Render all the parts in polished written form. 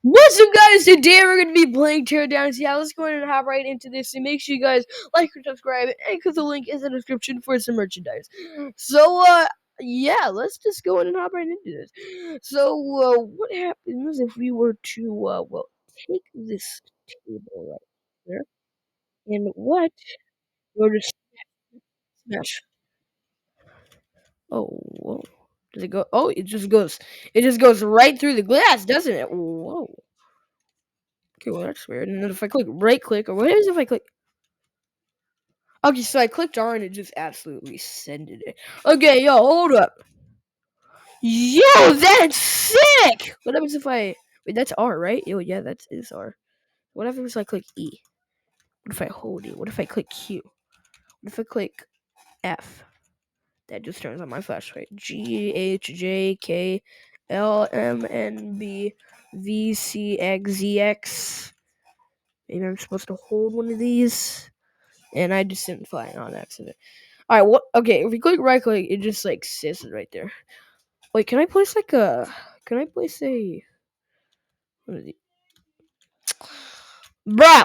What's up, guys? Today we're going to be playing Teardown. Yeah, let's go ahead and hop right into this. And make sure you guys like and subscribe. And click the link in the description for some merchandise. So, yeah, let's just go ahead and hop right into this. So, what happens if we were to, take this table right there and what? Or just smash. Oh, whoa. Does it go? Oh, it just goes. It just goes right through the glass, doesn't it? Whoa. Okay, well that's weird. And then if I click right click, or what is if I click? Okay, so I clicked R and it just absolutely sended it. Okay, yo, hold up. Yo, that's sick! What happens if I wait, that's R, right? Yo, yeah, that is R. What happens if I click E? What if I hold it? What if I click Q? What if I click F? That just turns on my flashlight. G H J K L M N B V C X Z X. Maybe I'm supposed to hold one of these. And I just didn't find it on accident. Alright, what okay, if we click right click, it just like sits right there. Wait, can I place like a what is it? Bro!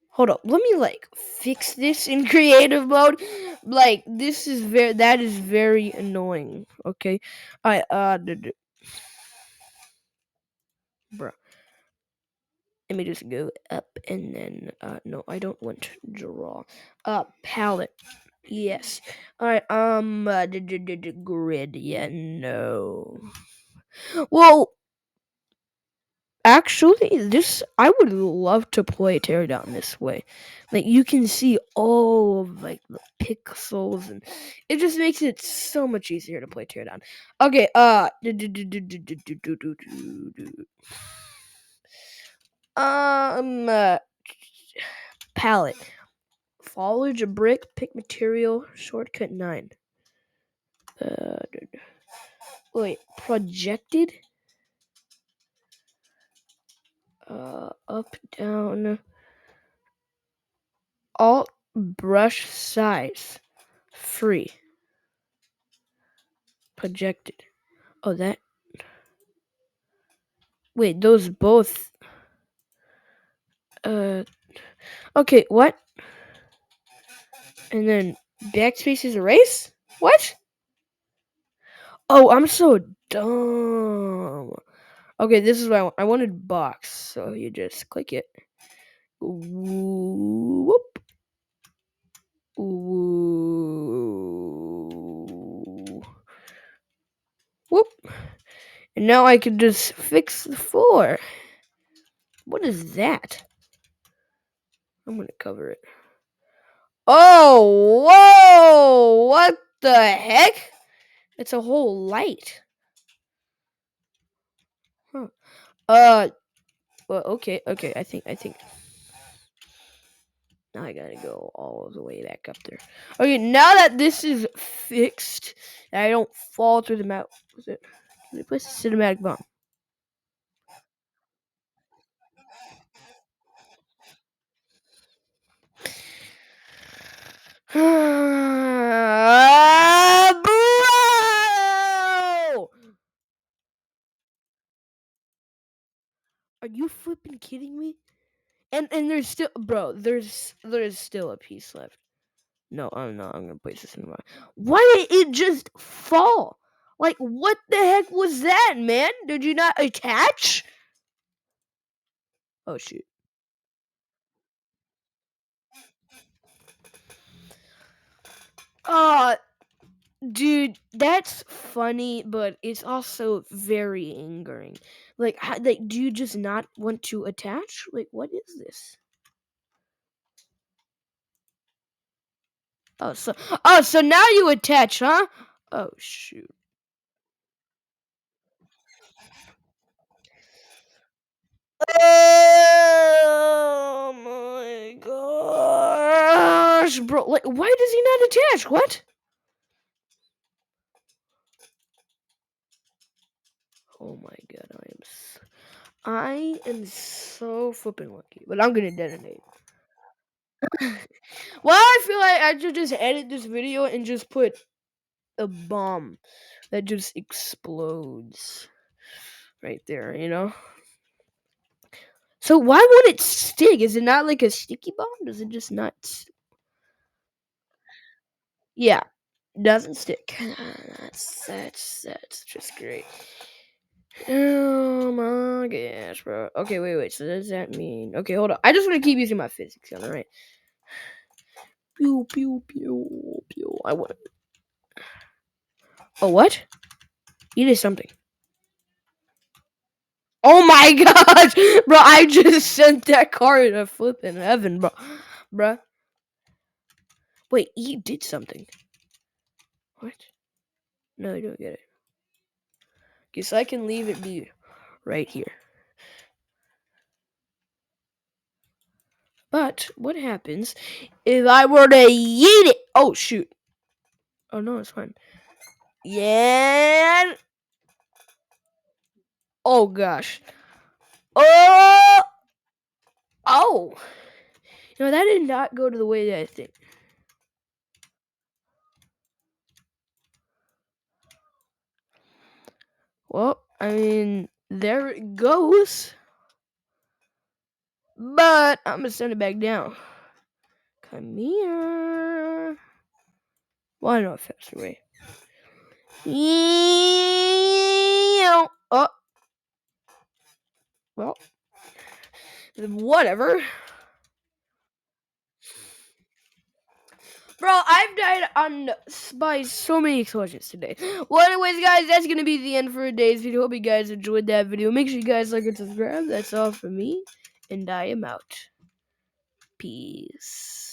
Hold up. Let me like fix this in creative mode. Like that is very annoying. Okay. Bro. Let me just go up and then no, I don't want to draw. Palette. Yes. Alright, grid. Yeah, no. Well, actually, this I would love to play Teardown this way. Like you can see all of like the pixels, and it just makes it so much easier to play Teardown. Okay, um, palette. Foliage a brick. Pick material. Shortcut 9. Wait, projected. Up, down. Alt brush size. Free. Projected. Oh, that. Wait, those both. Uh. Okay, what? And then backspace is erase? What? Oh, I'm so dumb. Okay, this is what I want. I wanted box, so you just click it. Whoop. Whoop. And now I can just fix the floor. What is that? I'm gonna cover it. Oh, whoa! What the heck? It's a whole light. Huh. Well, okay. I think. Now I gotta go all the way back up there. Okay, now that this is fixed, and I don't fall through the map. What's it? Can we place a cinematic bomb? Bro! Are you flipping kidding me? And there's still, bro. There's still a piece left. No, I'm not. I'm gonna place this in my. Why did it just fall? Like, what the heck was that, man? Did you not attach? Oh shoot. Uh, dude, that's funny, but it's also very angering. Like, do you just not want to attach? Like, what is this? So now you attach, huh? Oh shoot. Oh my gosh, bro! Like, why does he not attach? What? Oh my god, I am so flipping lucky, but I'm gonna detonate. Well, I feel like I should just edit this video and just put a bomb that just explodes right there, you know? So why won't it stick? Is it not like a sticky bomb? Does it just not? Yeah, doesn't stick. That's just great. Oh my gosh, bro. Okay, wait. So does that mean? Okay, hold on. I just want to keep using my physics gun. All right. Pew pew pew pew. I want. Oh what? You did something. Oh my gosh, bro! I just sent that car to flipping heaven, bro. Bruh. Wait, you did something. What? No, you don't get it. Guess I can leave it be right here. But what happens if I were to yeet it? Oh shoot! Oh no, it's fine. Yeah. Oh gosh. Oh. Oh. You know that did not go to the way that I think. Well, I mean, there it goes. But I'm gonna send it back down. Come here. Well, I know a faster way. Oh, well, whatever. Bro, I've died by so many explosions today. Well, anyways, guys, that's gonna be the end for today's video. Hope you guys enjoyed that video. Make sure you guys like and subscribe. That's all from me, and I am out. Peace.